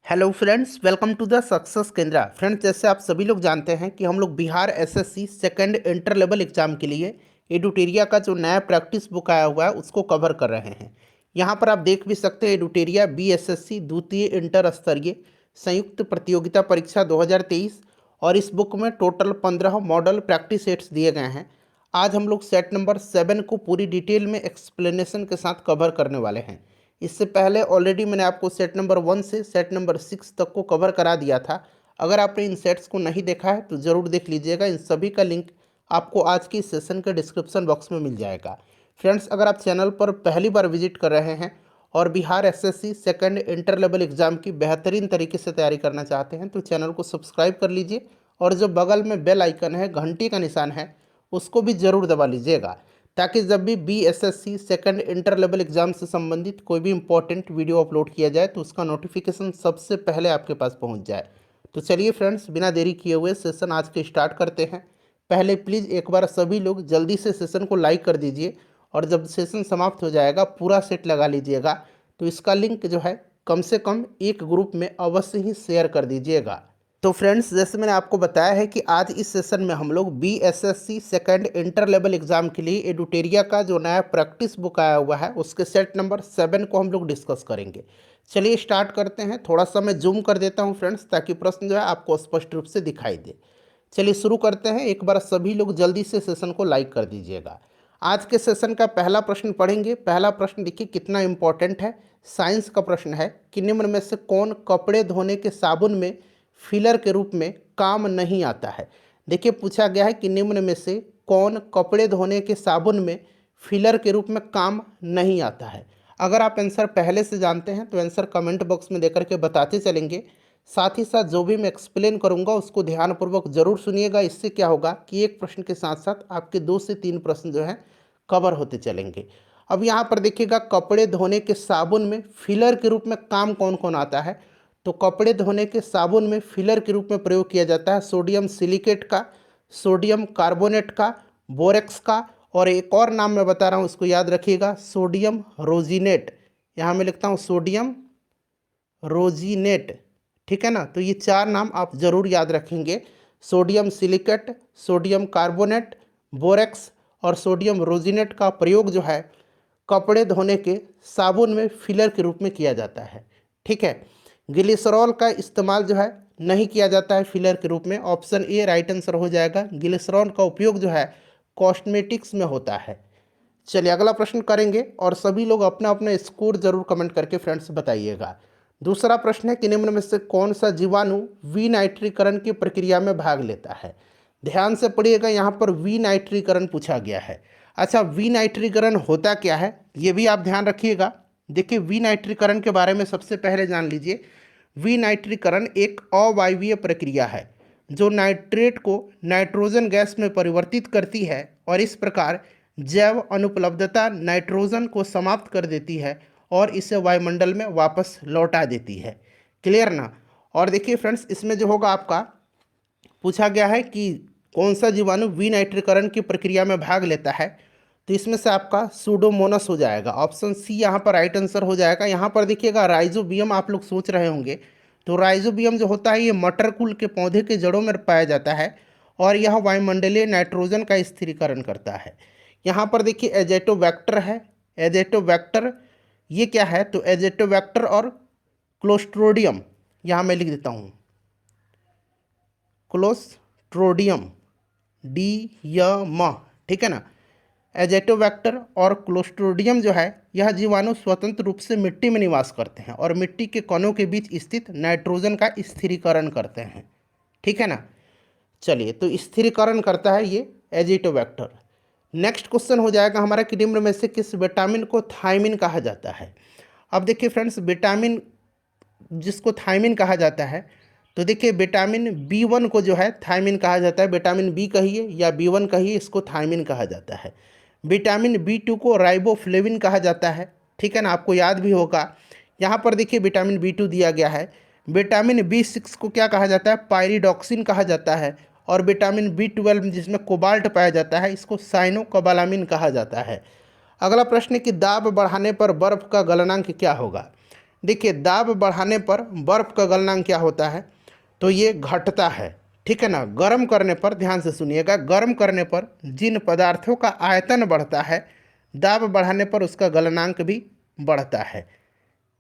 Hello friends, welcome to the success Kendra. Friends, जैसे आप सभी लोग जानते हैं कि हम लोग Bihar SSC second inter level exam के लिए एडुटेरिया का जो नया प्रैक्टिस बुक आया हुआ है उसको कवर कर रहे हैं। यहाँ पर आप देख भी सकते हैं एडुटेरिया बीएसएससी द्वितीय इंटर स्तरीय संयुक्त प्रतियोगिता परीक्षा 2023। और इस बुक में टोटल 15 मॉडल प्रैक्टिस सेट्स दिए गए हैं। आज हम लोग सेट नंबर 7 को पूरी डिटेल में एक्सप्लेनेशन के साथ कवर करने वाले हैं। इससे पहले ऑलरेडी मैंने आपको सेट नंबर 1 से सेट नंबर 6 तक को कवर करा दिया था। अगर आपने इन सेट्स को नहीं देखा है तो ज़रूर देख लीजिएगा। इन सभी का लिंक आपको आज की सेशन के डिस्क्रिप्शन बॉक्स में मिल जाएगा। फ्रेंड्स, अगर आप चैनल पर पहली बार विजिट कर रहे हैं और Bihar SSC second inter level exam की बेहतरीन तरीके से तैयारी करना चाहते हैं तो चैनल को सब्सक्राइब कर लीजिए और जो बगल में बेल आइकन है, घंटी का निशान है, उसको भी ज़रूर दबा लीजिएगा ताकि जब भी BSSC second inter level exam से संबंधित कोई भी इंपॉर्टेंट वीडियो अपलोड किया जाए तो उसका नोटिफिकेशन सबसे पहले आपके पास पहुंच जाए। तो चलिए फ्रेंड्स, बिना देरी किए हुए सेशन आज के स्टार्ट करते हैं। पहले प्लीज़ एक बार सभी लोग जल्दी से सेशन को लाइक कर दीजिए और जब सेशन समाप्त हो जाएगा पूरा सेट लगा लीजिएगा। तो इसका लिंक जो है कम से कम एक ग्रुप में अवश्य ही शेयर कर दीजिएगा। तो फ्रेंड्स, जैसे मैंने आपको बताया है कि आज इस सेशन में हम लोग BSSC second inter level exam के लिए एडुटेरिया का जो नया प्रैक्टिस बुक आया हुआ है उसके सेट नंबर 7 को हम लोग डिस्कस करेंगे। चलिए स्टार्ट करते हैं। थोड़ा सा मैं जूम कर देता हूं फ्रेंड्स ताकि प्रश्न जो है आपको स्पष्ट रूप से दिखाई दे। चलिए शुरू करते हैं। एक बार सभी लोग जल्दी से सेशन को लाइक कर दीजिएगा। आज के सेशन का पहला प्रश्न पढ़ेंगे। पहला प्रश्न देखिए कितना इंपॉर्टेंट है। साइंस का प्रश्न है कि निम्न में से कौन कपड़े धोने के साबुन में फिलर के रूप में काम नहीं आता है। देखिए पूछा गया है कि निम्न में से कौन कपड़े धोने के साबुन में फिलर के रूप में काम नहीं आता है। अगर आप आंसर पहले से जानते हैं तो आंसर कमेंट बॉक्स में देकर के बताते चलेंगे। साथ ही साथ जो भी मैं एक्सप्लेन करूंगा उसको ध्यानपूर्वक जरूर सुनिएगा। इससे क्या होगा कि एक प्रश्न के साथ साथ आपके 2 से 3 प्रश्न जो हैं कवर होते चलेंगे। अब यहाँ पर देखिएगा कपड़े धोने के साबुन में फिलर के रूप में काम कौन कौन आता है। तो कपड़े धोने के साबुन में फिलर के रूप में प्रयोग किया जाता है सोडियम सिलिकेट का, सोडियम कार्बोनेट का, बोरेक्स का, और एक और नाम मैं बता रहा हूँ उसको याद रखिएगा, सोडियम रोजिनेट। यहाँ मैं लिखता हूँ सोडियम रोजिनेट। ठीक है ना। तो ये 4 नाम आप जरूर याद रखेंगे। Sodium silicate, sodium carbonate, borax और सोडियम रोजिनेट का प्रयोग जो है कपड़े धोने के साबुन में फिलर के रूप में किया जाता है। ठीक है। ग्लिसरॉल का इस्तेमाल जो है नहीं किया जाता है फिलर के रूप में। ऑप्शन ए राइट आंसर हो जाएगा। ग्लिसरॉल का उपयोग जो है कॉस्मेटिक्स में होता है। चलिए अगला प्रश्न करेंगे और सभी लोग अपना अपना स्कोर जरूर कमेंट करके फ्रेंड्स बताइएगा। दूसरा प्रश्न है कि निम्न में से कौन सा जीवाणु विनाइट्रीकरण की प्रक्रिया में भाग लेता है। ध्यान से पढ़िएगा, यहाँ पर विनाइट्रीकरण पूछा गया है। अच्छा, विनाइट्रीकरण होता क्या है ये भी आप ध्यान रखिएगा। देखिए विनाइट्रीकरण के बारे में सबसे पहले जान लीजिए। विनाइट्रीकरण एक अवायवीय प्रक्रिया है जो नाइट्रेट को नाइट्रोजन गैस में परिवर्तित करती है और इस प्रकार जैव अनुपलब्धता नाइट्रोजन को समाप्त कर देती है और इसे वायुमंडल में वापस लौटा देती है। क्लियर ना। और देखिए फ्रेंड्स, इसमें जो होगा आपका पूछा गया है कि कौन सा जीवाणु विनाइट्रीकरण की प्रक्रिया में भाग लेता है। तो इसमें से आपका सूडोमोनास हो जाएगा। ऑप्शन सी यहाँ पर राइट आंसर हो जाएगा। यहाँ पर देखिएगा राइजोबियम आप लोग सोच रहे होंगे, तो राइजोबियम जो होता है ये मटर कुल के पौधे के जड़ों में पाया जाता है और यह वायुमंडलीय नाइट्रोजन का स्थिरीकरण करता है। यहाँ पर देखिए एजेटोबैक्टर है। एजेटोबैक्टर ये क्या है, तो एजेटोबैक्टर और क्लोस्ट्रोडियम, यहाँ मैं लिख देता हूँ क्लोस्ट्रोडियम डीयम। ठीक है ना। एजेटोबैक्टर और क्लोस्ट्रोडियम जो है यह जीवाणु स्वतंत्र रूप से मिट्टी में निवास करते हैं और मिट्टी के कणों के बीच स्थित नाइट्रोजन का स्थिरीकरण करते हैं। ठीक है ना। चलिए, तो स्थिरीकरण करता है ये एजेटोबैक्टर। नेक्स्ट क्वेश्चन हो जाएगा हमारा कि निम्न में से किस विटामिन को थायमिन कहा जाता है। अब देखिए फ्रेंड्स, विटामिन जिसको थायमिन कहा जाता है, तो देखिए विटामिन B1 को जो है थायमिन कहा जाता है। विटामिन बी कहिए या B1 कहिए, इसको थायमिन कहा जाता है। विटामिन B2 को राइबोफ्लेविन कहा जाता है। ठीक है ना, आपको याद भी होगा। यहाँ पर देखिए विटामिन B2 दिया गया है। विटामिन B6 को क्या कहा जाता है, पायरिडॉक्सिन कहा जाता है। और विटामिन B12 जिसमें कोबाल्ट पाया जाता है इसको साइनोकोबालामिन कहा जाता है। अगला प्रश्न है कि दाब बढ़ाने पर बर्फ का गलनांक क्या होगा। देखिए दाब बढ़ाने पर बर्फ का गलनांक क्या होता है, तो ये घटता है, ठीक है ना। गर्म करने पर, ध्यान से सुनिएगा, गर्म करने पर जिन पदार्थों का आयतन बढ़ता है, दाब बढ़ाने पर उसका गलनांक भी बढ़ता है।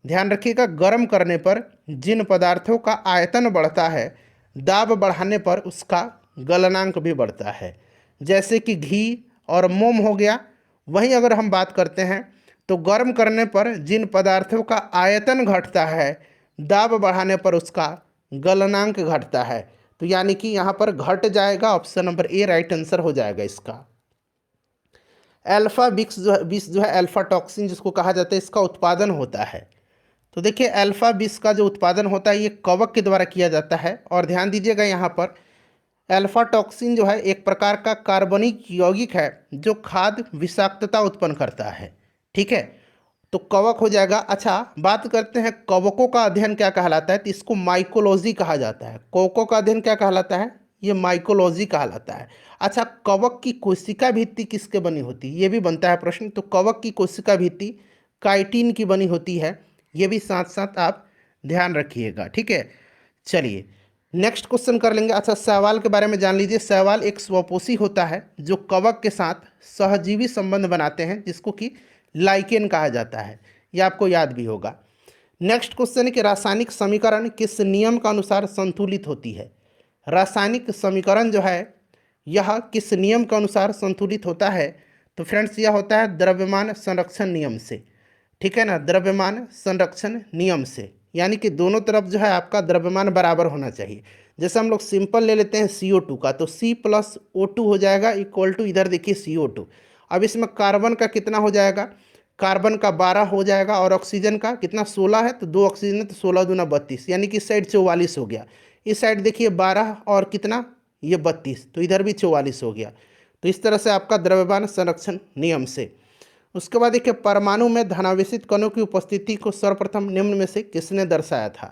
ध्यान रखिएगा, गर्म करने पर जिन पदार्थों का आयतन बढ़ता है, दाब बढ़ाने पर उसका गलनांक भी बढ़ता है। जैसे कि घी और मोम हो गया। वहीं अगर हम बात करते हैं तो गर्म करने पर जिन पदार्थों का आयतन घटता है, दाब बढ़ाने पर उसका गलनांक घटता है। तो यानी कि यहाँ पर घट जाएगा, option number A right answer हो जाएगा इसका। अल्फा विष जो है अल्फा टॉक्सिन जिसको कहा जाता है, इसका उत्पादन होता है। तो देखिए अल्फा विष का जो उत्पादन होता है ये कवक के द्वारा किया जाता है। और ध्यान दीजिएगा यहाँ पर अल्फा टॉक्सिन जो है एक प्रकार का कार्बनिक यौगिक है जो खाद्य विषाक्तता उत्पन्न करता है, ठीक है। तो कवक हो जाएगा। अच्छा, बात करते हैं कवकों का अध्ययन क्या कहलाता है, तो इसको माइकोलॉजी कहा जाता है। कवकों का अध्ययन क्या कहलाता है, ये माइकोलॉजी कहलाता है। अच्छा, कवक की कोशिका भित्ति किसके बनी होती है, ये भी बनता है प्रश्न। तो कवक की कोशिका भित्ति काइटिन की बनी होती है, ये भी साथ साथ आप ध्यान रखिएगा, ठीक है। चलिए नेक्स्ट क्वेश्चन कर लेंगे। अच्छा, शैवाल के बारे में जान लीजिए। शैवाल एक स्वपोषी होता है जो कवक के साथ सहजीवी संबंध बनाते हैं, जिसको कि लाइकेन कहा जाता है। यह आपको याद भी होगा। नेक्स्ट क्वेश्चन है कि रासायनिक समीकरण किस नियम के अनुसार संतुलित होती है। रासायनिक समीकरण जो है यह किस नियम के अनुसार संतुलित होता है, तो फ्रेंड्स यह होता है द्रव्यमान संरक्षण नियम से, ठीक है ना। द्रव्यमान संरक्षण नियम से, यानी कि दोनों तरफ जो है आपका द्रव्यमान बराबर होना चाहिए। जैसे हम लोग सिंपल ले लेते हैं CO2 का, तो C+O2 हो जाएगा इक्वल टू, इधर देखिए CO2। अब इसमें कार्बन का कितना हो जाएगा, कार्बन का 12 हो जाएगा और ऑक्सीजन का कितना 16 है, तो 2 ऑक्सीजन है, तो 16 दूना 32, यानी कि इस साइड 44 हो गया। इस साइड देखिए 12 और कितना, ये 32, तो इधर भी 44 हो गया। तो इस तरह से आपका द्रव्यमान संरक्षण नियम से। उसके बाद देखिए परमाणु में धनावेशित कणों की उपस्थिति को सर्वप्रथम निम्न में से किसने दर्शाया था।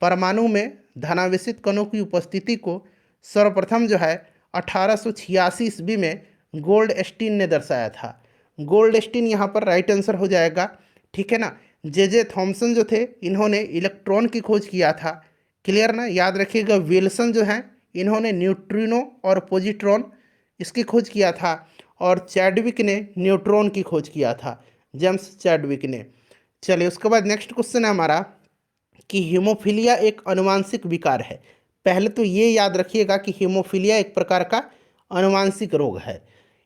परमाणु में धनावेशित कणों की उपस्थिति को सर्वप्रथम जो है 1886 ईस्वी में गोल्डस्टीन ने दर्शाया था। गोल्डस्टीन यहाँ पर राइट आंसर हो जाएगा, ठीक है ना। जे थॉमसन जो थे इन्होंने इलेक्ट्रॉन की खोज किया था, क्लियर ना। याद रखिएगा विल्सन जो है इन्होंने न्यूट्रिनो और पॉजिट्रॉन इसकी खोज किया था। और चैडविक ने न्यूट्रॉन की खोज किया था, जेम्स चैडविक ने। चलिए उसके बाद नेक्स्ट क्वेश्चन है हमारा कि हीमोफीलिया एक आनुवांशिक विकार है। पहले तो ये याद रखिएगा कि हीमोफीलिया एक प्रकार का आनुवांशिक रोग है।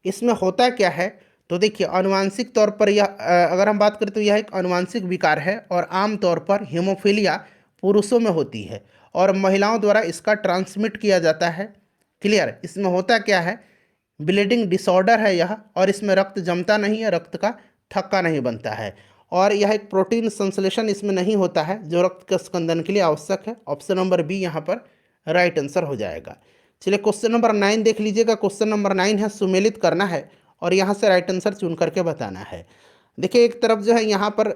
इसमें होता क्या है, तो देखिए आनुवांशिक तौर पर यह अगर हम बात करें तो यह एक आनुवांशिक विकार है और आमतौर पर हीमोफीलिया पुरुषों में होती है और महिलाओं द्वारा इसका ट्रांसमिट किया जाता है, क्लियर। इसमें होता क्या है, ब्लीडिंग डिसऑर्डर है यह, और इसमें रक्त जमता नहीं है, रक्त का थक्का नहीं बनता है, और यह एक प्रोटीन संश्लेषण इसमें नहीं होता है जो रक्त के स्कंदन के लिए आवश्यक है। ऑप्शन नंबर बी यहाँ पर राइट आंसर हो जाएगा। चलिए क्वेश्चन नंबर 9 देख लीजिएगा। क्वेश्चन नंबर 9 है सुमेलित करना है और यहाँ से राइट आंसर चुन करके बताना है। देखिए एक तरफ जो है यहाँ पर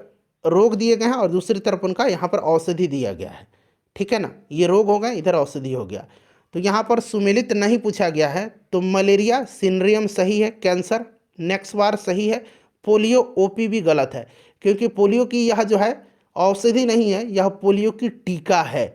रोग दिए गए हैं और दूसरी तरफ उनका यहाँ पर औषधि दिया गया है, ठीक है ना। ये रोग हो गए, इधर औषधि हो गया। तो यहाँ पर सुमेलित नहीं पूछा गया है, तो मलेरिया सिंड्रोम सही है, कैंसर नेक्सवार सही है, पोलियो OPV गलत है, क्योंकि पोलियो की यह जो है औषधि नहीं है, यह पोलियो की टीका है,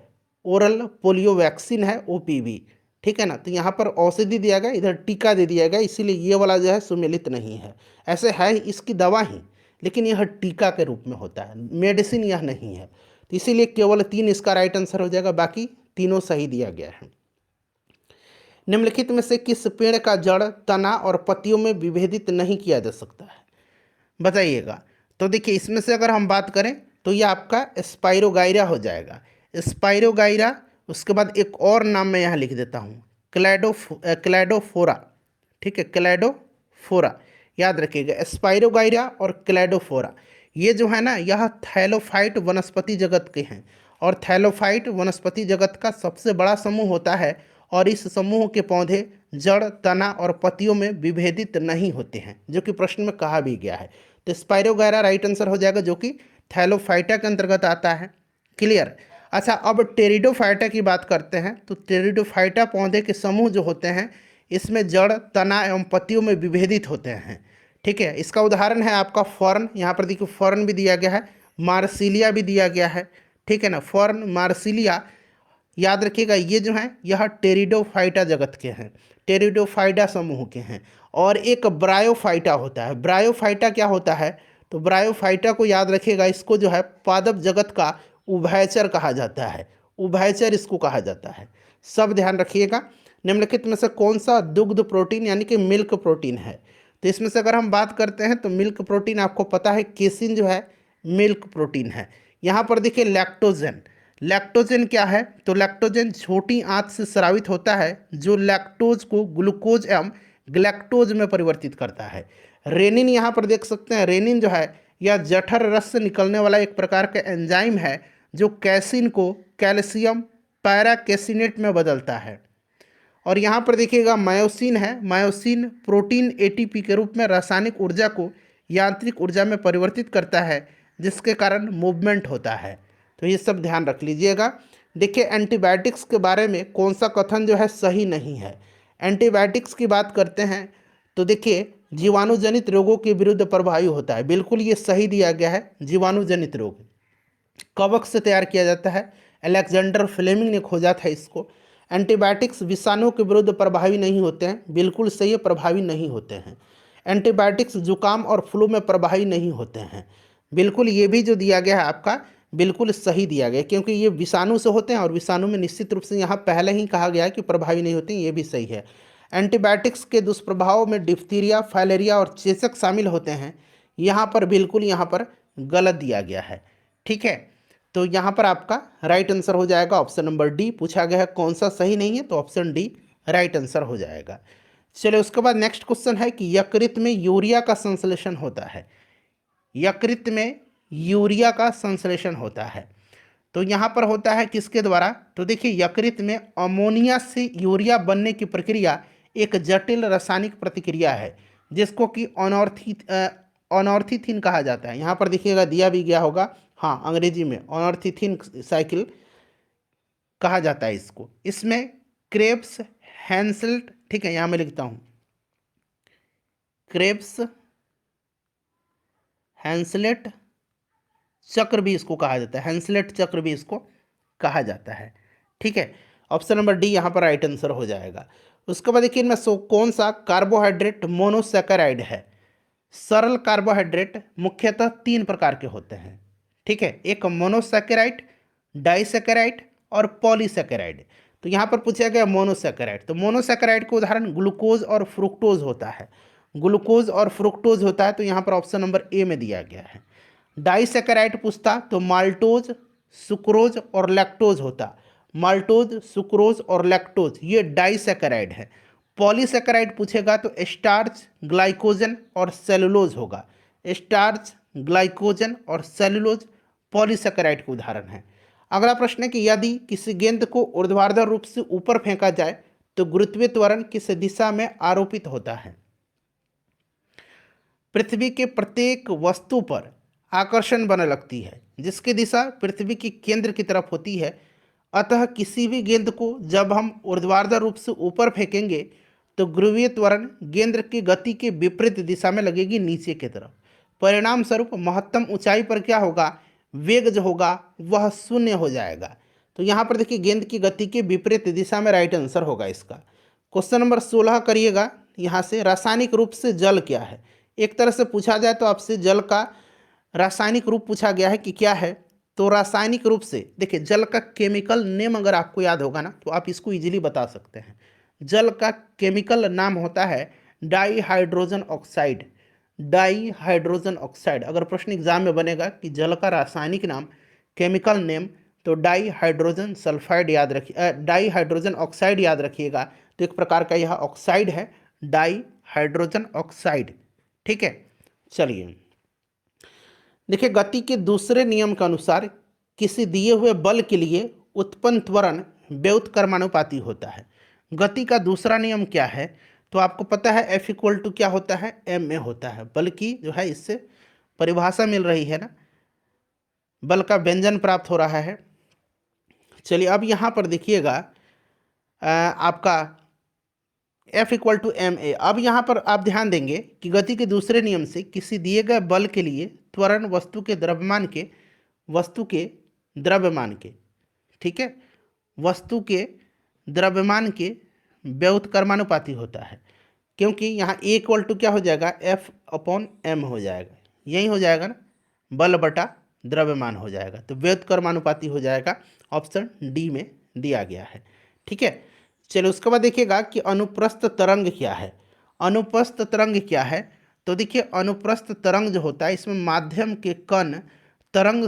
ओरल पोलियो वैक्सीन है OPV, ठीक है ना। तो यहाँ पर औषधि दिया गया, इधर टीका दे दिया गया, इसीलिए ये वाला जो है सुमेलित नहीं है। ऐसे है इसकी दवा ही, लेकिन यह टीका के रूप में होता है, मेडिसिन यह नहीं है। तो इसीलिए केवल 3 इसका राइट आंसर हो जाएगा, बाकी तीनों सही दिया गया है। निम्नलिखित में से किस पेड़ का जड़, तना और पत्तियों में विभेदित नहीं किया जा सकता है, बताइएगा। तो देखिए इसमें से अगर हम बात करें तो ये आपका स्पाइरोगाइरा हो जाएगा, स्पाइरोगाइरा। उसके बाद एक और नाम मैं यहाँ लिख देता हूँ, क्लैडोफोरा, ठीक है, क्लैडोफोरा। याद रखिएगा स्पाइरोगाइरा और क्लैडोफोरा, ये जो है ना यह थैलोफाइट वनस्पति जगत के हैं, और थैलोफाइट वनस्पति जगत का सबसे बड़ा समूह होता है, और इस समूह के पौधे जड़, तना और पत्तियों में विभेदित नहीं होते हैं, जो कि प्रश्न में कहा भी गया है। तो स्पाइरोगाइरा राइट आंसर हो जाएगा, जो कि थैलोफाइटा के अंतर्गत आता है, क्लियर। अच्छा, अब टेरिडोफाइटा की बात करते हैं। तो टेरिडोफाइटा पौधे के समूह जो होते हैं इसमें जड़, तना एवं पत्तियों में विभेदित होते हैं, ठीक है। इसका उदाहरण है आपका फर्न, यहाँ पर देखिए फर्न भी दिया गया है, मार्सिलिया भी दिया गया है, ठीक है ना, फॉर्न मार्सिलिया। याद रखिएगा ये जो हैं यह टेरिडोफाइटा जगत के हैं, टेरिडोफाइटा समूह के हैं। और एक ब्रायोफाइटा होता है। ब्रायोफाइटा क्या होता है? तो ब्रायोफाइटा को याद रखिएगा, इसको जो है पादप जगत का उभयचर कहा जाता है, उभयचर इसको कहा जाता है। सब ध्यान रखिएगा। निम्नलिखित में से कौन सा दुग्ध प्रोटीन यानी कि मिल्क प्रोटीन है? तो इसमें से अगर हम बात करते हैं तो मिल्क प्रोटीन आपको पता है केसिन जो है मिल्क प्रोटीन है। यहाँ पर देखिए लैक्टोजन, लैक्टोजन क्या है? तो लैक्टोजन छोटी आंत से स्रावित होता है जो लैक्टोज को ग्लूकोज एवं ग्लैक्टोज में परिवर्तित करता है। रेनिन यहाँ पर देख सकते हैं, रेनिन जो है यह जठर रस से निकलने वाला एक प्रकार का एंजाइम है जो कैसिन को कैल्शियम पैराकेसिनेट में बदलता है। और यहाँ पर देखिएगा मायोसिन है, मायोसिन प्रोटीन एटीपी के रूप में रासायनिक ऊर्जा को यांत्रिक ऊर्जा में परिवर्तित करता है जिसके कारण मूवमेंट होता है। तो ये सब ध्यान रख लीजिएगा। देखिए एंटीबायोटिक्स के बारे में कौन सा कथन जो है सही नहीं है। एंटीबायोटिक्स की बात करते हैं तो देखिए जीवाणुजनित रोगों के विरुद्ध प्रभावी होता है, बिल्कुल ये सही दिया गया है। जीवाणुजनित रोग कवक से तैयार किया जाता है, अलेक्जेंडर फ्लेमिंग ने खोजा था इसको। एंटीबायोटिक्स विषाणुओं के विरुद्ध प्रभावी नहीं होते हैं, बिल्कुल सही है, प्रभावी नहीं होते हैं। एंटीबायोटिक्स जुकाम और फ्लू में प्रभावी नहीं होते हैं, बिल्कुल ये भी जो दिया गया है आपका बिल्कुल सही दिया गया, क्योंकि ये विषाणु से होते हैं और विषाणु में निश्चित रूप से यहाँ पहले ही कहा गया है कि प्रभावी नहीं होते हैं, ये भी सही है। एंटीबायोटिक्स के दुष्प्रभावों में डिप्थीरिया, फाइलेरिया और चेचक शामिल होते हैं, यहाँ पर बिल्कुल यहाँ पर गलत दिया गया है, ठीक है। तो यहाँ पर आपका राइट आंसर हो जाएगा ऑप्शन नंबर डी। पूछा गया है कौन सा सही नहीं है, तो ऑप्शन डी राइट आंसर हो जाएगा। चलिए उसके बाद नेक्स्ट क्वेश्चन है कि यकृत में यूरिया का संश्लेषण होता है। यकृत में यूरिया का संश्लेषण होता है तो यहाँ पर होता है किसके द्वारा? तो देखिए यकृत में अमोनिया से यूरिया बनने की प्रक्रिया एक जटिल रासायनिक प्रतिक्रिया है जिसको कि ऑनॉर्थिथिन कहा जाता है। यहाँ पर देखिएगा दिया भी गया होगा, हाँ अंग्रेजी में ऑनॉर्थिथिन साइकिल कहा जाता है इसको। इसमें क्रेब्स हैंसल्ट, ठीक है यहाँ मैं लिखता हूँ क्रेब्स हैंसलेट चक्र भी इसको कहा जाता है, हैंसलेट चक्र भी इसको कहा जाता है, ठीक है। ऑप्शन नंबर डी यहाँ पर राइट आंसर हो जाएगा। उसके बाद देखिए इनमें कौन सा कार्बोहाइड्रेट मोनोसैकेराइड है? सरल कार्बोहाइड्रेट मुख्यतः तीन प्रकार के होते हैं, ठीक है, एक मोनोसैकेराइड, डाइसैकेराइड और पॉलीसैकेराइड। तो यहाँ पर पूछा गया मोनोसैकेराइड, तो मोनोसैकेराइड का उदाहरण ग्लूकोज और फ्रुक्टोज होता है, ग्लूकोज और फ्रुक्टोज होता है, तो यहाँ पर ऑप्शन नंबर ए में दिया गया है। डाइसैकेराइड पूछता तो माल्टोज, सुक्रोज और लैक्टोज होता, माल्टोज, सुक्रोज और लैक्टोज ये डाइसैकेराइड है। पॉलीसैकेराइड पूछेगा तो स्टार्च, ग्लाइकोजन और सेलुलोज होगा, स्टार्च, ग्लाइकोजन और सेलुलोज पॉलीसैकेराइड के उदाहरण हैं। अगला प्रश्न है कि यदि किसी गेंद को ऊर्ध्वाधर रूप से ऊपर फेंका जाए तो गुरुत्वीय त्वरण किस दिशा में आरोपित होता है? पृथ्वी के प्रत्येक वस्तु पर आकर्षण बना लगती है जिसकी दिशा पृथ्वी के केंद्र की तरफ होती है। अतः किसी भी गेंद को जब हम ऊर्ध्वाधर रूप से ऊपर फेंकेंगे तो ध्रुवीय त्वरण गेंद की गति के विपरीत दिशा में लगेगी, नीचे की तरफ। परिणाम स्वरूप महत्तम ऊंचाई पर क्या होगा? वेग जो होगा वह शून्य हो जाएगा। तो यहाँ पर देखिए गेंद की गति के विपरीत दिशा में राइट आंसर होगा इसका। क्वेश्चन नंबर 16 करिएगा, यहाँ से रासायनिक रूप से जल क्या है? एक तरह से पूछा जाए तो आपसे जल का रासायनिक रूप पूछा गया है कि क्या है। तो रासायनिक रूप से देखिए जल का केमिकल नेम अगर आपको याद होगा ना तो आप इसको इजीली बता सकते हैं। जल का केमिकल नाम होता है di hydrogen oxide, di hydrogen oxide. अगर प्रश्न एग्जाम में बनेगा कि जल का रासायनिक नाम, केमिकल नेम, तो डाई हाइड्रोजन सल्फाइड याद रखिए, डाई हाइड्रोजन ऑक्साइड याद रखिएगा। तो एक प्रकार का यह ऑक्साइड है, डाई हाइड्रोजन ऑक्साइड, ठीक है। चलिए देखिए गति के दूसरे नियम के अनुसार किसी दिए हुए बल के लिए उत्पन्न त्वरण व्युत्क्रमानुपाती होता है। गति का दूसरा नियम क्या है? तो आपको पता है F इक्वल टू क्या होता है? ma होता है। बल की जो है इससे परिभाषा मिल रही है ना, बल का व्यंजन प्राप्त हो रहा है। चलिए अब यहाँ पर देखिएगा आपका F इक्वल टू ma। अब यहाँ पर आप ध्यान देंगे कि गति के दूसरे नियम से किसी दिए गए बल के लिए त्वरण वस्तु के द्रव्यमान के वस्तु के द्रव्यमान के, ठीक है, वस्तु के द्रव्यमान के व्युत्क्रमानुपाती होता है, क्योंकि यहाँ ए इक्वल टू क्या हो जाएगा, एफ अपॉन एम हो जाएगा, यही हो जाएगा ना, बल बटा द्रव्यमान हो जाएगा, तो व्युत्क्रमानुपाती हो जाएगा। ऑप्शन डी में दिया गया है, ठीक है। चलिए उसके बाद देखिएगा कि अनुप्रस्थ तरंग क्या है। अनुप्रस्थ तरंग क्या है, तो देखिए अनुप्रस्थ तरंग जो होता है इसमें माध्यम के कण तरंग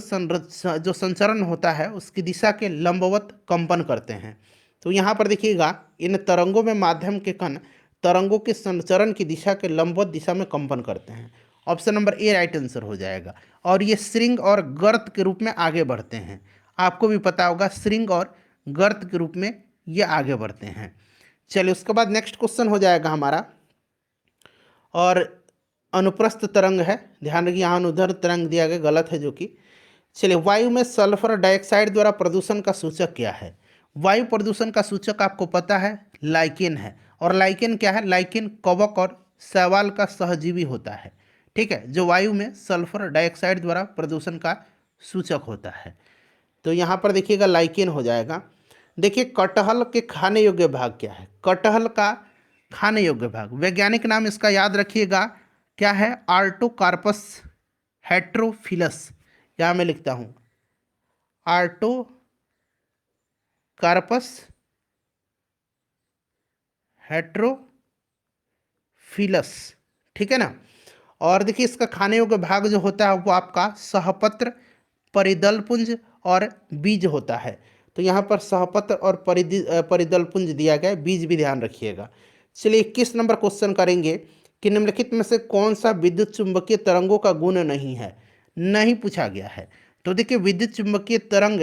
जो संचरण होता है उसकी दिशा के लंबवत कंपन करते हैं। तो यहाँ पर देखिएगा इन तरंगों में माध्यम के कण तरंगों के संचरण की दिशा के लंबवत दिशा में कंपन करते हैं। Option number A right answer हो जाएगा। और ये श्रृंग और गर्त के रूप में आगे बढ़ते हैं, आपको भी पता होगा श्रृंग और गर्त के रूप में ये आगे बढ़ते हैं। चलिए उसके बाद नेक्स्ट क्वेश्चन हो जाएगा हमारा, और अनुप्रस्थ तरंग है, ध्यान रखिए यहाँ अनुदैर्ध्य तरंग दिया गया, गलत है जो कि। चलिए वायु में सल्फर डाइऑक्साइड द्वारा प्रदूषण का सूचक क्या है। वायु प्रदूषण का सूचक आपको पता है लाइकेन है, और लाइकेन क्या है, लाइकेन कवक और शैवाल का सहजीवी होता है, ठीक है, जो वायु में सल्फर डाइऑक्साइड द्वारा प्रदूषण का सूचक होता है। तो यहाँ पर देखिएगा लाइकेन हो जाएगा। देखिए कटहल के खाने योग्य भाग क्या है, कटहल का खाने योग्य भाग, वैज्ञानिक नाम इसका याद रखिएगा क्या है, आर्टोकार्पस हेट्रोफिलस, यहाँ मैं लिखता हूँ आर्टोकार्पस हेट्रोफिलस, ठीक है ना। और देखिए इसका खाने योग्य भाग जो होता है वो आपका सहपत्र, परिदलपुंज और बीज होता है। तो यहाँ पर सहपत्र और परिदलपुंज दिया गया है, बीज भी ध्यान रखिएगा। चलिए 21 नंबर क्वेश्चन करेंगे कि निम्नलिखित में से कौन सा विद्युत चुंबकीय तरंगों का गुण नहीं है, नहीं पूछा गया है। तो देखिए विद्युत चुंबकीय तरंग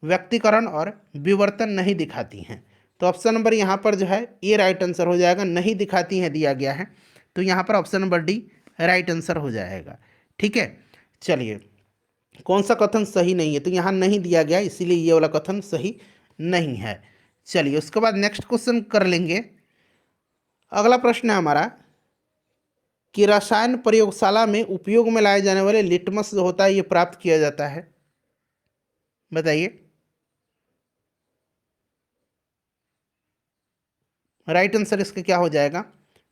व्यक्तीकरण और विवर्तन नहीं दिखाती हैं, तो ऑप्शन नंबर यहाँ पर जो है ए राइट आंसर हो जाएगा, नहीं दिखाती हैं दिया गया है, तो यहाँ पर option number D right answer हो जाएगा, ठीक है। चलिए कौन सा कथन सही नहीं है, तो यहाँ नहीं दिया गया, इसीलिए ये वाला कथन सही नहीं है। चलिए उसके बाद नेक्स्ट क्वेश्चन कर लेंगे। अगला प्रश्न है हमारा कि रसायन प्रयोगशाला में उपयोग में लाए जाने वाले लिटमस जो होता है ये प्राप्त किया जाता है, बताइए। राइट आंसर इसका क्या हो जाएगा,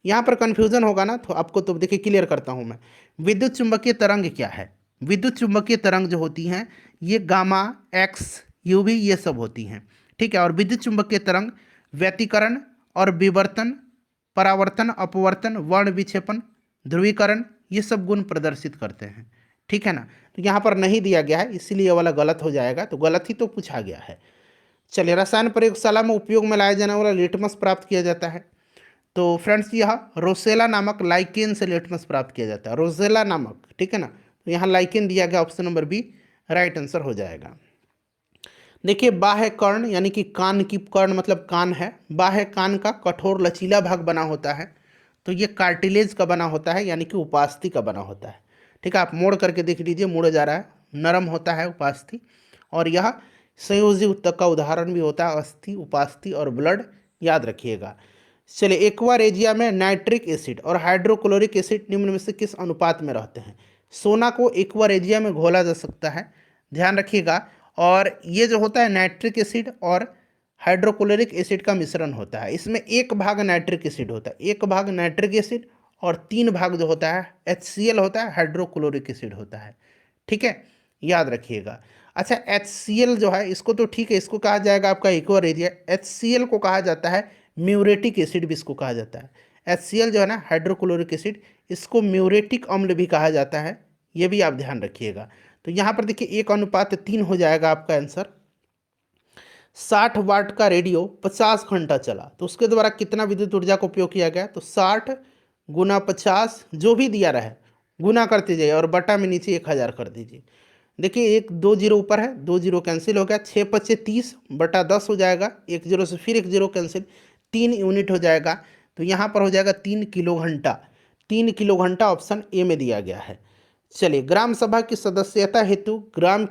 यहाँ पर कंफ्यूजन होगा ना, तो आपको तो देखिए क्लियर करता हूँ मैं। विद्युत चुंबकीय तरंग क्या है, विद्युत चुंबकीय तरंग जो होती हैं ये गामा, एक्स, यूवी ये सब होती हैं, ठीक है। और विद्युत चुंबकीय तरंग व्यतिकरण और विवर्तन, परावर्तन, अपवर्तन, वर्ण विक्षेपण, ध्रुवीकरण ये सब गुण प्रदर्शित करते हैं, ठीक है ना। तो यहाँ पर नहीं दिया गया है, इसीलिए ये वाला गलत हो जाएगा, तो गलत ही तो पूछा गया है। चलिए रसायन प्रयोगशाला में उपयोग में लाया जाने वाला लिटमस प्राप्त किया जाता है, तो फ्रेंड्स यह रोसेला नामक लाइकेन से लिटमस प्राप्त किया जाता है, रोसेला नामक, ठीक है ना। तो यहाँ लाइकेन दिया गया, option number B right answer हो जाएगा। देखिए बाह्य कर्ण यानी कि कान की, कर्ण मतलब कान है, बाह्य कान का कठोर लचीला भाग बना होता है, तो ये कार्टिलेज का बना होता है यानी कि उपास्थि का बना होता है, ठीक है। आप मोड़ करके देख लीजिए, मुड़ जा रहा है, नरम होता है उपास्थि। और यह संयोजी ऊतक का उदाहरण भी होता है, अस्थि, उपास्थि और ब्लड, याद रखिएगा। चलिए एक्वारेजिया में नाइट्रिक एसिड और हाइड्रोक्लोरिक एसिड निम्न में से किस अनुपात में रहते हैं। सोना को एक्वारेजिया में घोला जा सकता है, ध्यान रखिएगा। और ये जो होता है नाइट्रिक एसिड और हाइड्रोक्लोरिक एसिड का मिश्रण होता है, इसमें 1 भाग नाइट्रिक एसिड होता है, 1 भाग नाइट्रिक एसिड, और 3 भाग जो होता है HCl होता है, हाइड्रोक्लोरिक एसिड होता है, ठीक है, याद रखिएगा। अच्छा HCl जो है इसको तो ठीक है, इसको कहा जाएगा आपका एक्वारेजिया, HCl को कहा जाता है म्यूरेटिक एसिड भी इसको कहा जाता है। HCl जो है ना हाइड्रोक्लोरिक एसिड, इसको म्यूरेटिक अम्ल भी कहा जाता है, ये भी आप ध्यान रखिएगा। तो यहाँ पर देखिए 1:3 हो जाएगा आपका आंसर। 60 वाट का रेडियो 50 घंटा चला तो उसके द्वारा कितना विद्युत ऊर्जा का उपयोग किया गया, तो 60 गुना 50 जो भी दिया रहे गुना करते जाइए और बटा में नीचे 1000 कर दीजिए। देखिए 1 2 जीरो ऊपर है, 2 जीरो कैंसिल हो गया, 6×5 30 बटा 10 हो जाएगा, 1 जीरो से फिर 1 जीरो कैंसिल, 3 यूनिट हो जाएगा। तो यहाँ पर हो जाएगा 3 किलो घंटा, 3 किलो घंटा ऑप्शन ए में दिया गया है। चलिए ग्राम सभा की सदस्यता हेतु ग्रामीण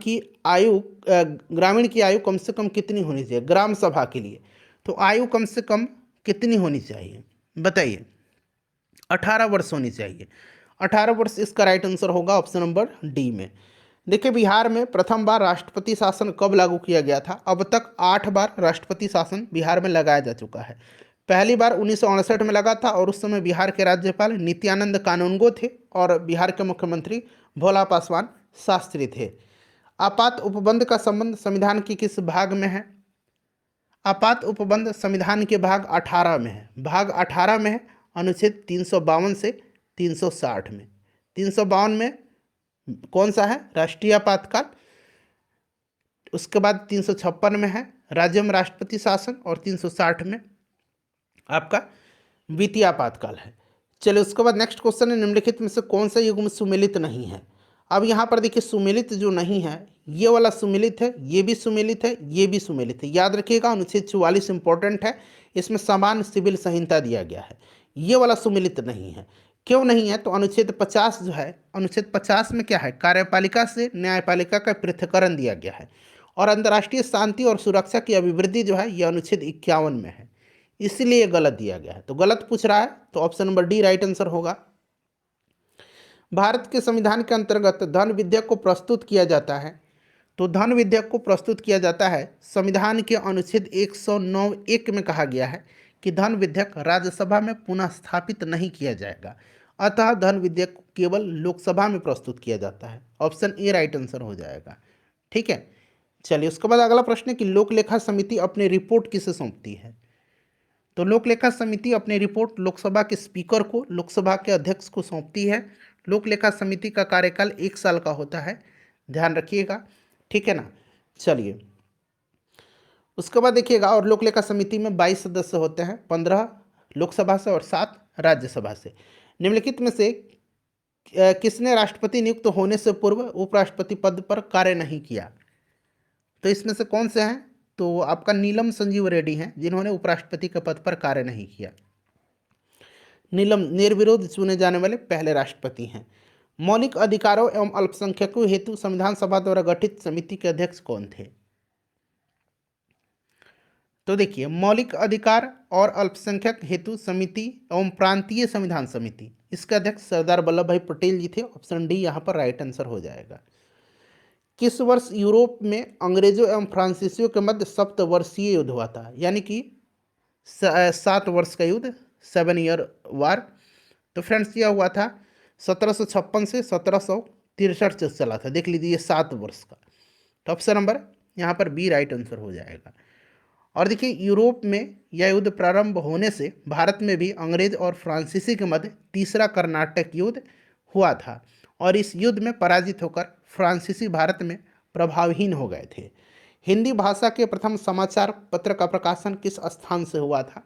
की आयु कम से कम कितनी होनी चाहिए ग्राम सभा के लिए, तो आयु कम से कम कितनी होनी चाहिए बताइए। 18 वर्ष होनी चाहिए, 18 वर्ष इसका राइट आंसर होगा ऑप्शन नंबर डी में। देखिए, बिहार में प्रथम बार राष्ट्रपति शासन कब लागू किया गया था? अब तक 8 बार राष्ट्रपति शासन बिहार में लगाया जा चुका है। पहली बार 1968 में लगा था और उस समय बिहार के राज्यपाल नित्यानंद कानूनगो थे और बिहार के मुख्यमंत्री भोला पासवान शास्त्री थे। आपात उपबंध का संबंध संविधान के किस भाग में है? आपात उपबंध संविधान के भाग 18 में है। भाग 18 में है, अनुच्छेद 352 से 360 में। 352 में कौन सा है? राष्ट्रीय आपातकाल। उसके बाद 356 में है राज्य में राष्ट्रपति शासन और 360 में आपका वित्तीय आपातकाल है। चलिए, उसके बाद नेक्स्ट क्वेश्चन है, निम्नलिखित में से कौन सा युग्म सुमेलित नहीं है? अब यहाँ पर देखिए, सुमेलित जो नहीं है, ये वाला सुमेलित है, ये भी सुमेलित है, ये भी सुमेलित है। याद रखिएगा, अनुच्छेद 44 इंपॉर्टेंट है, इसमें समान सिविल संहिता दिया गया है। ये वाला सुमेलित नहीं है। क्यों नहीं है? तो अनुच्छेद 50 जो है, अनुच्छेद 50 में क्या है? कार्यपालिका से न्यायपालिका का पृथक्करण दिया गया है। और अंतर्राष्ट्रीय शांति और सुरक्षा की अभिवृद्धि जो है, यह अनुच्छेद 51 में है, इसलिए गलत दिया गया है। तो गलत पूछ रहा है, तो option number D right answer होगा। भारत के संविधान के अंतर्गत धन विधेयक को प्रस्तुत किया जाता है। तो धन विधेयक को प्रस्तुत किया जाता है, संविधान के अनुच्छेद 109(1) में कहा गया है कि धन विधेयक राज्यसभा में पुनः स्थापित नहीं किया जाएगा, अतः धन विधेयक केवल लोकसभा में प्रस्तुत किया जाता है। ऑप्शन ए राइट आंसर हो जाएगा। ठीक है, चलिए, उसके बाद अगला प्रश्न है कि लोक लेखा समिति अपनी रिपोर्ट किसे सौंपती है? तो लोक लेखा समिति अपनी रिपोर्ट लोकसभा के स्पीकर को, लोकसभा के अध्यक्ष को सौंपती है। लोक लेखा समिति का कार्यकाल 1 साल का होता है, ध्यान रखिएगा। ठीक है ना। चलिए, उसके बाद देखिएगा, और लोक लेखा समिति में 22 सदस्य होते हैं, 15 लोकसभा से और 7 राज्यसभा से। निम्नलिखित में से किसने राष्ट्रपति नियुक्त होने से पूर्व उपराष्ट्रपति पद पर कार्य नहीं किया? तो इसमें से कौन से हैं? तो आपका नीलम संजीव रेड्डी हैं, जिन्होंने उपराष्ट्रपति के पद पर कार्य नहीं किया। नीलम निर्विरोध चुने जाने वाले पहले राष्ट्रपति हैं। मौलिक अधिकारों एवं अल्पसंख्यकों हेतु संविधान सभा द्वारा गठित समिति के अध्यक्ष कौन थे? तो देखिए, मौलिक अधिकार और अल्पसंख्यक हेतु समिति एवं प्रांतीय संविधान समिति, इसके अध्यक्ष सरदार वल्लभ भाई पटेल जी थे। ऑप्शन डी यहाँ पर राइट आंसर हो जाएगा। किस वर्ष यूरोप में अंग्रेजों एवं फ्रांसीसियों के मध्य सप्तवर्षीय युद्ध हुआ था? यानी कि 7 वर्ष का युद्ध, 7 ईयर वार। तो फ्रेंड्स, यह हुआ था 1756 से 1763 तक चला था। देख लीजिए, 7 वर्ष का। तो ऑप्शन नंबर यहाँ पर बी राइट आंसर हो जाएगा। और देखिए, यूरोप में यह युद्ध प्रारंभ होने से भारत में भी अंग्रेज और फ्रांसीसी के मध्य तीसरा कर्नाटक युद्ध हुआ था, और इस युद्ध में पराजित होकर फ्रांसीसी भारत में प्रभावहीन हो गए थे। हिंदी भाषा के प्रथम समाचार पत्र का प्रकाशन किस स्थान से हुआ था?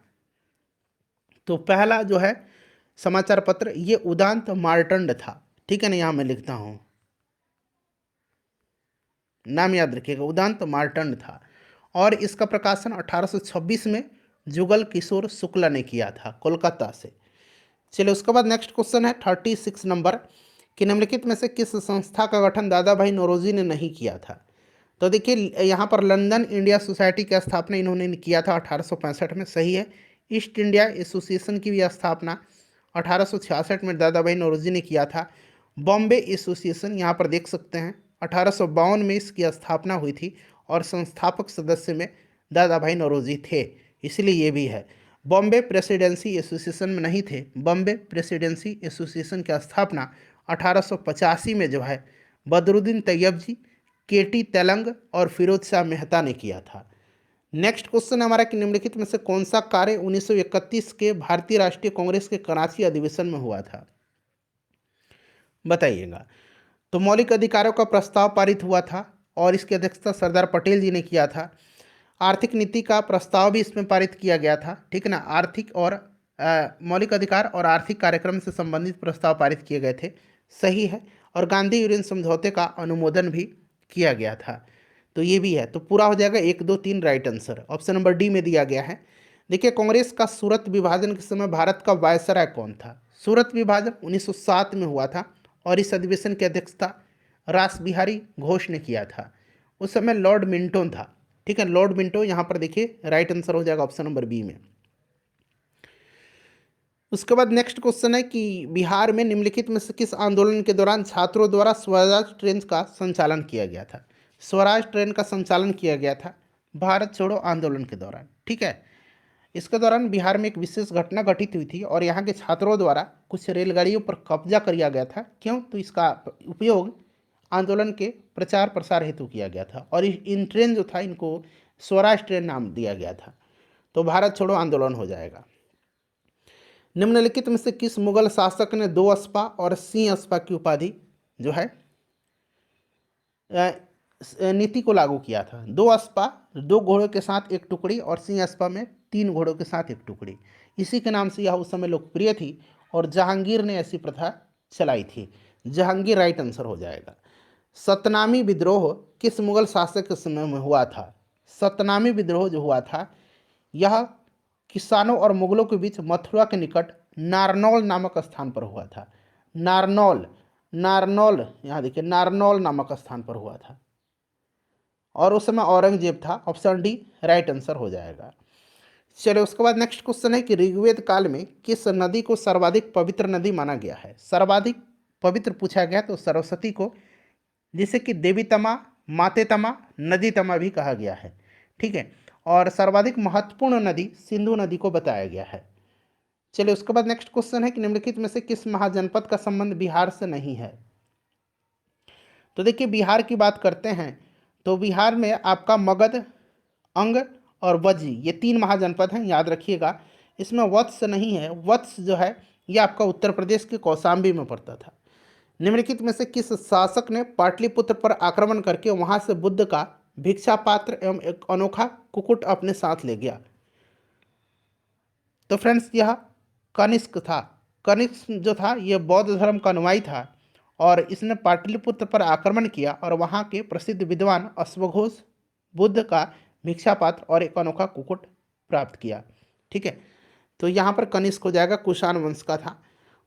तो पहला जो है समाचार पत्र, ये उदांत मार्तंड था। ठीक है ना, यहाँ मैं लिखता हूँ, नाम याद रखिएगा, उदांत मार्तंड था। और इसका प्रकाशन 1826 में जुगल किशोर शुक्ला ने किया था, कोलकाता से। चलिए, उसके बाद नेक्स्ट क्वेश्चन है 36 नंबर, कि निम्नलिखित में से किस संस्था का गठन दादा भाई नौरोजी ने नहीं किया था? तो देखिए, यहाँ पर लंदन इंडिया सोसाइटी की स्थापना इन्होंने किया था 1865 में, सही है। ईस्ट इंडिया एसोसिएशन की भी स्थापना 1866 में दादा भाई नौरोजी ने किया था। बॉम्बे एसोसिएशन यहाँ पर देख सकते हैं, 1852 में इसकी स्थापना हुई थी और संस्थापक सदस्य में दादा भाई नौरोजी थे, इसलिए ये भी है। बॉम्बे प्रेसिडेंसी एसोसिएशन में नहीं थे। बॉम्बे प्रेसिडेंसी एसोसिएशन की स्थापना 1885 में जो है बदरुद्दीन तैयब जी, केटी तेलंग और फिरोज शाह मेहता ने किया था। नेक्स्ट क्वेश्चन हमारा कि निम्नलिखित में से कौन सा कार्य 1931 के भारतीय राष्ट्रीय कांग्रेस के कराची अधिवेशन में हुआ था? बताइएगा। तो मौलिक अधिकारों का प्रस्ताव पारित हुआ था और इसकी अध्यक्षता सरदार पटेल जी ने किया था। आर्थिक नीति का प्रस्ताव भी इसमें पारित किया गया था। ठीक है ना, आर्थिक और मौलिक अधिकार और आर्थिक कार्यक्रम से संबंधित प्रस्ताव पारित किए गए थे, सही है। और गांधी यूरेन समझौते का अनुमोदन भी किया गया था, तो ये भी है। तो पूरा हो जाएगा 1, 2, 3 right answer. Option number D में दिया गया है। देखिए, कांग्रेस का सूरत विभाजन के समय भारत का वायसराय कौन था? सूरत विभाजन 1907 में हुआ था और इस अधिवेशन की अध्यक्षता रास बिहारी घोष ने किया था। उस समय लॉर्ड मिंटो था। ठीक है, लॉर्ड मिंटो, यहाँ पर देखिए राइट आंसर हो जाएगा ऑप्शन नंबर बी में। उसके बाद नेक्स्ट क्वेश्चन है कि बिहार में निम्नलिखित में से किस आंदोलन के दौरान छात्रों द्वारा स्वराज ट्रेन का संचालन किया गया था। स्वराज ट्रेन का संचालन किया गया था भारत छोड़ो आंदोलन के दौरान। ठीक है, इसके दौरान बिहार में एक विशेष घटना घटित हुई थी और यहाँ के छात्रों द्वारा कुछ रेलगाड़ियों पर कब्जा किया गया था। क्यों? तो इसका उपयोग आंदोलन के प्रचार प्रसार हेतु किया गया था और इन ट्रेन जो था इनको स्वराज ट्रेन नाम दिया गया था। तो भारत छोड़ो आंदोलन हो जाएगा। निम्नलिखित में से किस मुगल शासक ने दो अस्पा और सिंह अस्पा की उपाधि जो है नीति को लागू किया था। दो अस्पा, दो घोड़ों के साथ एक टुकड़ी, और सिंह अस्पा में तीन घोड़ों के साथ एक टुकड़ी। इसी के नाम से यह उस समय लोकप्रिय थी और जहांगीर ने ऐसी प्रथा चलाई थी। जहांगीर राइट आंसर हो जाएगा। सतनामी विद्रोह किस मुगल शासक के समय में हुआ था? सतनामी विद्रोह जो हुआ था यह किसानों और मुगलों के बीच मथुरा के निकट नारनौल नामक स्थान पर हुआ था। नारनौल, नारनौल, यहाँ देखिए नारनौल नामक स्थान पर हुआ था और उस समय औरंगजेब था। ऑप्शन डी राइट आंसर हो जाएगा। चलिए उसके बाद नेक्स्ट क्वेश्चन है कि ऋग्वेद काल में किस नदी को सर्वाधिक पवित्र नदी माना गया है? सर्वाधिक पवित्र पूछा गया तो सरस्वती को, जिसे कि देवी तमा, माते तमा, नदी तमा भी कहा गया है। ठीक है, और सर्वाधिक महत्वपूर्ण नदी सिंधु नदी को बताया गया है। चलिए उसके बाद नेक्स्ट क्वेश्चन है कि निम्नलिखित में से किस महाजनपद का संबंध बिहार से नहीं है? तो देखिए बिहार की बात करते हैं तो बिहार में आपका मगध, अंग और वज्जी, ये तीन महाजनपद हैं, याद रखिएगा। इसमें वत्स नहीं है। वत्स जो है ये आपका उत्तर प्रदेश के कौशाम्बी में पड़ता था। निम्नलिखित में से किस शासक ने पाटलिपुत्र पर आक्रमण करके वहां से बुद्ध का भिक्षा पात्र एवं एक अनोखा कुकुट अपने साथ ले गया? तो फ्रेंड्स यह कनिष्क था। कनिष्क जो था ये बौद्ध धर्म का अनुयायी था और इसने पाटलिपुत्र पर आक्रमण किया और वहाँ के प्रसिद्ध विद्वान अश्वघोष बुद्ध का भिक्षा पात्र और एक अनोखा कुकुट प्राप्त किया। ठीक है, तो यहाँ पर कनिष्क हो जाएगा, कुषाण वंश का था।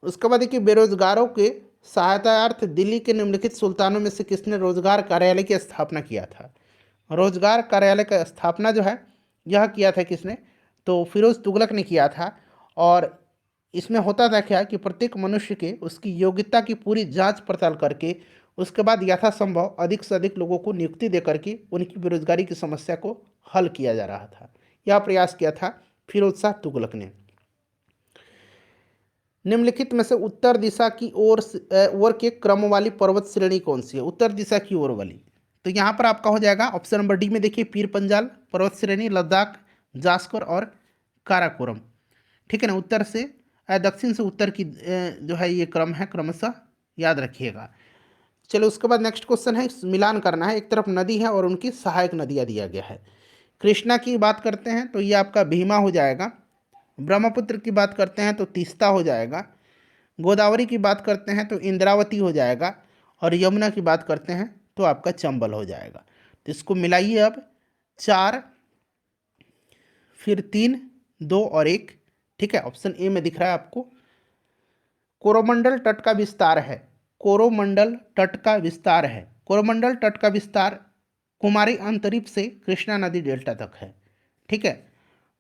उसके बाद देखिए बेरोजगारों के सहायतार्थ दिल्ली के निम्नलिखित सुल्तानों में से किसने रोजगार कार्यालय की स्थापना किया था? रोजगार कार्यालय का स्थापना जो है यह किया था किसने? तो फिरोज तुगलक ने किया था। और इसमें होता था क्या कि प्रत्येक मनुष्य के उसकी योग्यता की पूरी जांच पड़ताल करके उसके बाद यथासंभव अधिक से अधिक लोगों को नियुक्ति दे करके उनकी बेरोजगारी की समस्या को हल किया जा रहा था। यह प्रयास किया था फिरोज शाह तुगलक ने। निम्नलिखित में से उत्तर दिशा की ओर के क्रम वाली पर्वत श्रेणी कौन सी है? उत्तर दिशा की ओर वाली, तो यहाँ पर आपका हो जाएगा ऑप्शन नंबर डी में देखिए पीर पंजाल पर्वत श्रेणी, लद्दाख, जास्कर और काराकोरम। ठीक है ना, उत्तर से दक्षिण से उत्तर की जो है ये क्रम है क्रमशः, याद रखिएगा। चलो उसके बाद नेक्स्ट क्वेश्चन है, मिलान करना है। एक तरफ नदी है और उनकी सहायक नदियाँ दिया गया है। कृष्णा की बात करते हैं तो ये आपका भीमा हो जाएगा। ब्रह्मपुत्र की बात करते हैं तो तीस्ता हो जाएगा। गोदावरी की बात करते हैं तो इंद्रावती हो जाएगा और यमुना की बात करते हैं तो आपका चंबल हो जाएगा। तो इसको मिलाइए अब, 4 फिर 3 2 और 1। ठीक है, ऑप्शन ए में दिख रहा है आपको। कोरोमंडल तट का विस्तार है, कोरोमंडल तट का विस्तार है, कोरोमंडल तट का विस्तार कुमारी अंतरिक्ष से कृष्णा नदी डेल्टा तक है। ठीक है,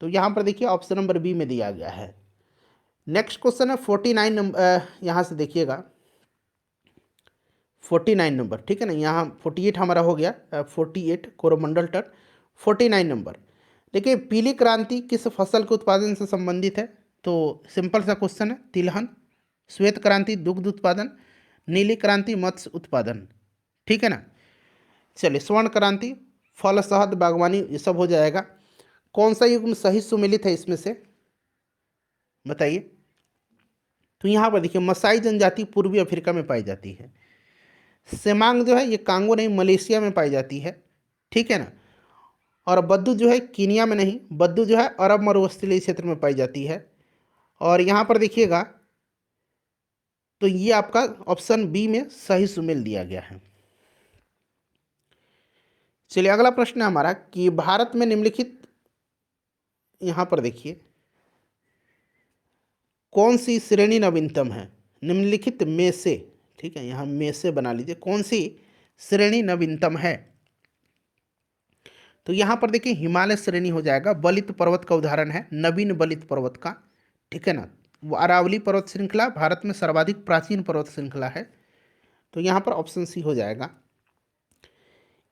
तो यहाँ पर देखिए ऑप्शन नंबर बी में दिया गया है। नेक्स्ट क्वेश्चन है 49 नंबर, यहाँ से देखिएगा 49 नंबर। ठीक है ना, यहाँ 48 हमारा हो गया, 48 कोरोमंडल तट। 49 नंबर देखिए, पीली क्रांति किस फसल के उत्पादन से संबंधित है? तो सिंपल सा क्वेश्चन है, तिलहन। श्वेत क्रांति दुग्ध उत्पादन, नीली क्रांति मत्स्य उत्पादन। ठीक है ना। चलिए स्वर्ण क्रांति फल, शहद, बागवानी, ये सब हो जाएगा। कौन सा युग में सही सुमेलित है इसमें से बताइए? तो यहाँ पर देखिए मसाई जनजाति पूर्वी अफ्रीका में पाई जाती है। सेमांग जो है ये कांगो नहीं मलेशिया में पाई जाती है। ठीक है ना। और बद्दू जो है कीनिया में नहीं, बद्दू जो है अरब मरुस्थलीय क्षेत्र में पाई जाती है। और यहाँ पर देखिएगा तो ये आपका ऑप्शन बी में सही सुमेल दिया गया है। चलिए अगला प्रश्न है हमारा कि भारत में निम्नलिखित, यहाँ पर देखिए कौन सी श्रेणी नवीनतम है? निम्नलिखित में से, ठीक है यहाँ में से बना लीजिए, कौन सी श्रेणी नवीनतम है? तो यहाँ पर देखिए हिमालय श्रेणी हो जाएगा। बलित पर्वत का उदाहरण है, नवीन बलित पर्वत का। ठीक है ना, वो अरावली पर्वत श्रृंखला भारत में सर्वाधिक प्राचीन पर्वत श्रृंखला है। तो यहाँ पर ऑप्शन सी हो जाएगा।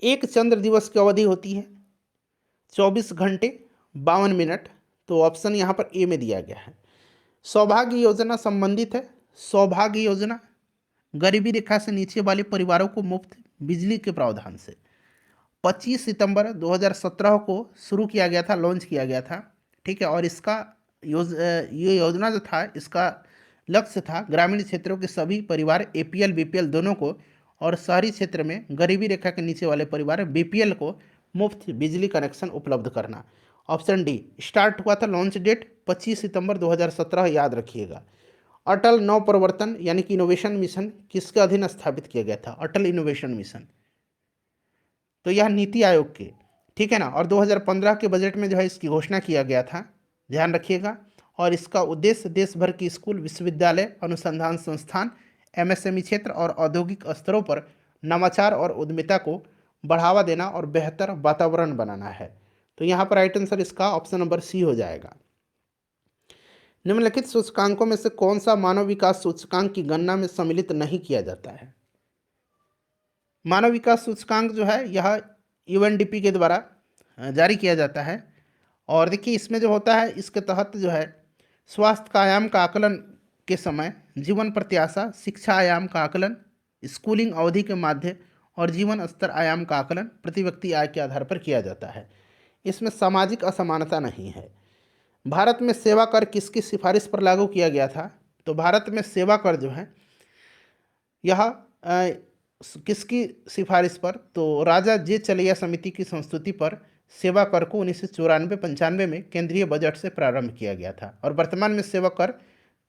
एक चंद्र दिवस की अवधि होती है 24 घंटे 52 मिनट। तो ऑप्शन यहाँ पर ए में दिया गया है। सौभाग्य योजना संबंधित है। सौभाग्य योजना गरीबी रेखा से नीचे वाले परिवारों को मुफ्त बिजली के प्रावधान से 25 सितंबर 2017 को शुरू किया गया था, लॉन्च किया गया था। ठीक है, और इसका ये योजना जो था, इसका लक्ष्य था ग्रामीण क्षेत्रों के सभी परिवार एपीएल बीपीएल दोनों को, और शहरी क्षेत्र में गरीबी रेखा के नीचे वाले परिवार बीपीएल को मुफ्त बिजली कनेक्शन उपलब्ध करना। Option D. स्टार्ट हुआ था, लॉन्च डेट 25 सितंबर 2017, याद रखिएगा। अटल नवप्रवर्तन यानी कि इनोवेशन मिशन किसके अधीन स्थापित किया गया था? अटल इनोवेशन मिशन। तो यह नीति आयोग के, ठीक है ना, और 2015 के बजट में जो है इसकी घोषणा किया गया था, ध्यान रखिएगा। और इसका उद्देश्य देश भर की स्कूल, विश्वविद्यालय, अनुसंधान संस्थान, एमएसएमई क्षेत्र और औद्योगिक स्तरों पर नवाचार और उद्यमिता को बढ़ावा देना और बेहतर वातावरण बनाना है। तो यहाँ पर राइट आंसर इसका ऑप्शन नंबर सी हो जाएगा। निम्नलिखित सूचकांकों में से कौन सा मानव विकास सूचकांक की गणना में सम्मिलित नहीं किया जाता है? मानव विकास सूचकांक जो है यह यूएनडीपी के द्वारा जारी किया जाता है। और देखिए इसमें जो होता है, इसके तहत जो है स्वास्थ्य का आयाम का आकलन के समय जीवन प्रत्याशा, शिक्षा आयाम का आकलन, स्कूलिंग अवधि के माध्य और जीवन स्तर आयाम का आकलन प्रति व्यक्ति आय के आधार पर किया जाता है। इसमें सामाजिक असमानता नहीं है। भारत में सेवा कर किसकी सिफारिश पर लागू किया गया था? तो भारत में सेवा कर जो है यह किसकी सिफारिश पर? तो राजा जे चलैया समिति की संस्तुति पर सेवा कर को 1994-95 में केंद्रीय बजट से प्रारंभ किया गया था। और वर्तमान में सेवा कर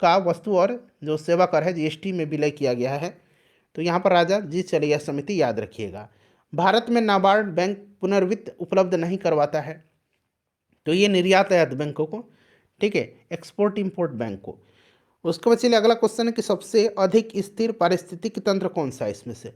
का वस्तु और जो सेवा कर है जीएसटी में विलय किया गया है। तो यहाँ पर राजा जी चलैया समिति, याद रखिएगा। भारत में नाबार्ड बैंक पुनर्वित्त उपलब्ध नहीं करवाता है। तो ये निर्यात आयात बैंकों को, ठीक है, एक्सपोर्ट इंपोर्ट बैंक को। उसके बाद चलिए अगला क्वेश्चन है कि सबसे अधिक स्थिर पारिस्थितिकी तंत्र कौन सा है इसमें से?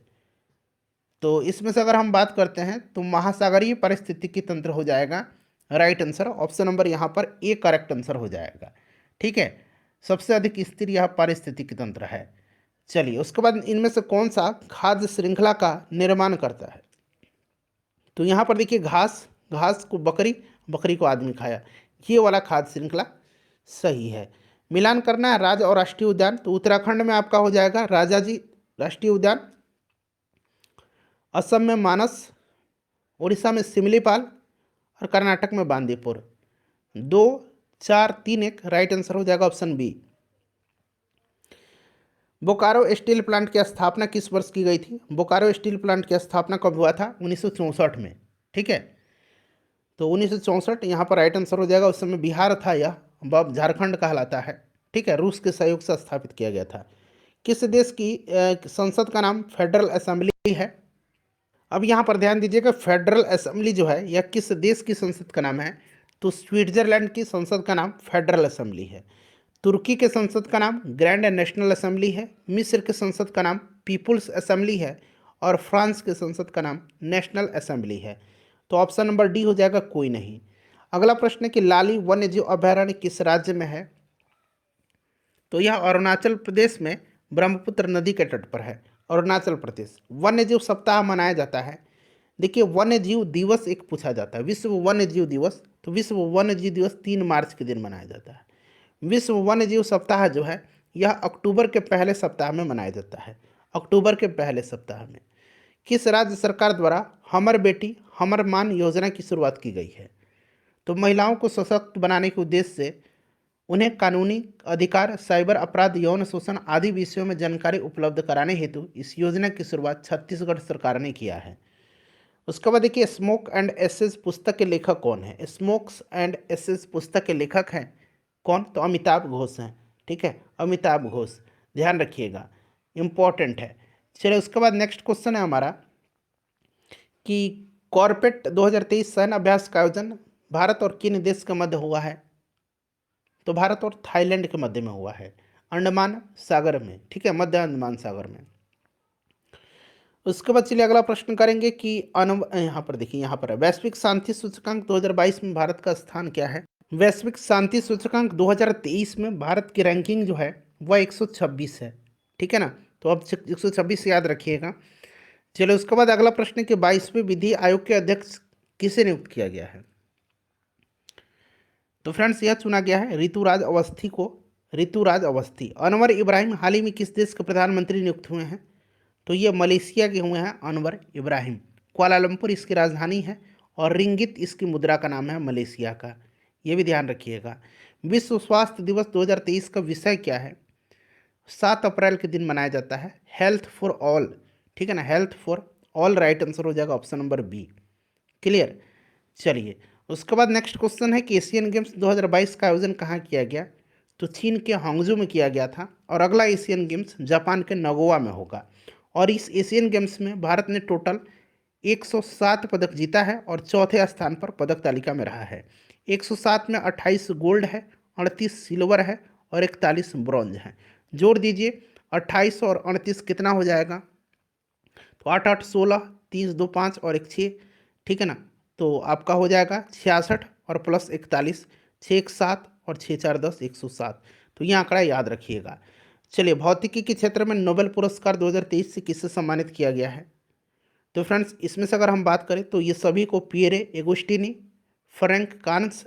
तो इसमें से अगर हम बात करते हैं तो महासागरीय पारिस्थितिकी तंत्र हो जाएगा राइट आंसर। ऑप्शन नंबर यहाँ पर ए करेक्ट आंसर हो जाएगा। ठीक है, सबसे अधिक स्थिर यह पारिस्थितिकी तंत्र है। चलिए उसके बाद इनमें से कौन सा खाद्य श्रृंखला का निर्माण करता है? तो यहाँ पर देखिए घास, घास को बकरी, बकरी को आदमी खाया, ये वाला खाद्य श्रृंखला सही है। मिलान करना है राज्य और राष्ट्रीय उद्यान। तो उत्तराखंड में आपका हो जाएगा राजाजी राष्ट्रीय उद्यान, असम में मानस, उड़ीसा में सिमलीपाल और कर्नाटक में बांदीपुर। 2 4 3 1 राइट आंसर हो जाएगा option B. Bokaro steel plant की स्थापना किस वर्ष की गई थी? बोकारो स्टील प्लांट की स्थापना कब हुआ था? 1964 में। ठीक है, तो 1964 यहाँ पर राइट आंसर हो जाएगा। उस समय बिहार था यह, अब झारखंड कहलाता है। ठीक है, रूस के सहयोग से स्थापित किया गया था। किस देश की संसद का नाम फेडरल असेंबली है? अब यहाँ पर ध्यान दीजिएगा, फेडरल असेंबली जो है यह किस देश की संसद का नाम है? तो स्विट्जरलैंड की संसद का नाम फेडरल असेंबली है। तुर्की के संसद का नाम ग्रैंड नेशनल असेंबली है। मिस्र के संसद का नाम पीपुल्स असेंबली है। और फ्रांस के संसद का नाम नेशनल असेंबली है। तो ऑप्शन नंबर डी हो जाएगा, कोई नहीं। अगला प्रश्न है कि लाली वन्यजीव अभयारण्य किस राज्य में है? तो यह अरुणाचल प्रदेश में ब्रह्मपुत्र नदी के तट पर है, अरुणाचल प्रदेश। वन्यजीव सप्ताह मनाया जाता है। देखिए वन्यजीव दिवस एक पूछा जाता है, विश्व वन्यजीव दिवस। तो विश्व वन्यजीव दिवस 3 मार्च के दिन मनाया जाता है। विश्व वन्यजीव सप्ताह जो है यह अक्टूबर के पहले सप्ताह में मनाया जाता है, अक्टूबर के पहले सप्ताह में। किस राज्य सरकार द्वारा हमर बेटी हमर मान योजना की शुरुआत की गई है? तो महिलाओं को सशक्त बनाने के उद्देश्य से उन्हें कानूनी अधिकार, साइबर अपराध, यौन शोषण आदि विषयों में जानकारी उपलब्ध कराने हेतु इस योजना की शुरुआत छत्तीसगढ़ सरकार ने किया है। उसके बाद देखिए स्मोक एंड एसेस पुस्तक के लेखक कौन है? स्मोक्स एंड एसेस पुस्तक के लेखक हैं कौन? तो अमिताभ घोष हैं। ठीक है, अमिताभ घोष, ध्यान रखिएगा, इंपॉर्टेंट है। चलिए उसके बाद नेक्स्ट क्वेश्चन है हमारा कि कॉर्पेट 2023 सैन्य अभ्यास का आयोजन भारत और किन देश के मध्य हुआ है? तो भारत और थाईलैंड के मध्य में हुआ है, अंडमान सागर में। ठीक है, मध्य अंडमान सागर में। उसके बाद चलिए अगला प्रश्न करेंगे कि यहाँ पर देखिए, यहाँ पर है वैश्विक शांति सूचकांक 2022 में भारत का स्थान क्या है? वैश्विक शांति सूचकांक 2023 में भारत की रैंकिंग जो है वह 126 है। ठीक है ना, तो अब 126 याद रखिएगा। चलो उसके बाद अगला प्रश्न है कि 22वें विधि आयोग के अध्यक्ष किसे नियुक्त किया गया है। तो फ्रेंड्स यह चुना गया है ऋतुराज अवस्थी को। ऋतुराज अवस्थी। अनवर इब्राहिम हाल ही में किस देश के प्रधानमंत्री नियुक्त हुए हैं। तो ये मलेशिया के हुए हैं अनवर इब्राहिम। कुआलालंपुर इसकी राजधानी है और रिंगित इसकी मुद्रा का नाम है मलेशिया का। ये भी ध्यान रखिएगा। विश्व स्वास्थ्य दिवस 2023 का विषय क्या है। 7 अप्रैल के दिन मनाया जाता है हेल्थ फॉर ऑल। ठीक है ना, health for all right answer हो जाएगा ऑप्शन नंबर बी। क्लियर। चलिए उसके बाद नेक्स्ट क्वेश्चन है कि एशियन गेम्स 2022 का आयोजन कहाँ किया गया। तो चीन के हांगजू में किया गया था और अगला एशियन गेम्स जापान के नगोया में होगा। और इस एशियन गेम्स में भारत ने टोटल 107 पदक जीता है और चौथे स्थान पर पदक तालिका में रहा है। 107 में 28 गोल्ड है, 38 सिल्वर है और 41 ब्रॉन्ज है। जोड़ दीजिए 28 और 38 कितना हो जाएगा। तो 8 8 16, 30 2 5 और 1 6। ठीक है ना, तो आपका हो जाएगा 66 और प्लस 41, 6 1 7 और 6 4 10 107। तो ये आंकड़ा याद रखिएगा। चलिए भौतिकी के क्षेत्र में नोबेल पुरस्कार 2023 से किससे सम्मानित किया गया है। तो फ्रेंड्स इसमें से अगर हम बात करें तो ये सभी को पियरे एगोस्टिनी, फ्रैंक कान्स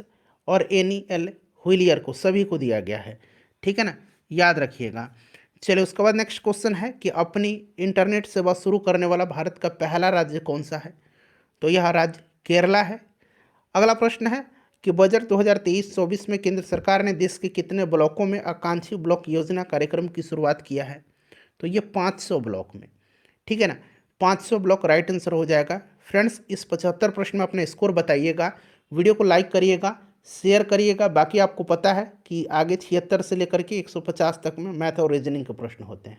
और एनी एल हुइलियर को सभी को दिया गया है। ठीक है ना, याद रखिएगा। चलिए उसके बाद नेक्स्ट क्वेश्चन है कि अपनी इंटरनेट सेवा शुरू करने वाला भारत का पहला राज्य कौन सा है। तो यह राज्य केरला है। अगला प्रश्न है कि बजट 2023-24 में केंद्र सरकार ने देश के कितने ब्लॉकों में आकांक्षी ब्लॉक योजना कार्यक्रम की शुरुआत किया है। तो ये 500 ब्लॉक में। ठीक है ना, 500 ब्लॉक राइट आंसर हो जाएगा। फ्रेंड्स इस 75 प्रश्न में अपना स्कोर बताइएगा। वीडियो को लाइक करिएगा, शेयर करिएगा। बाकी आपको पता है कि आगे 76 से लेकर के 150 तक में मैथ और रीजनिंग के प्रश्न होते हैं।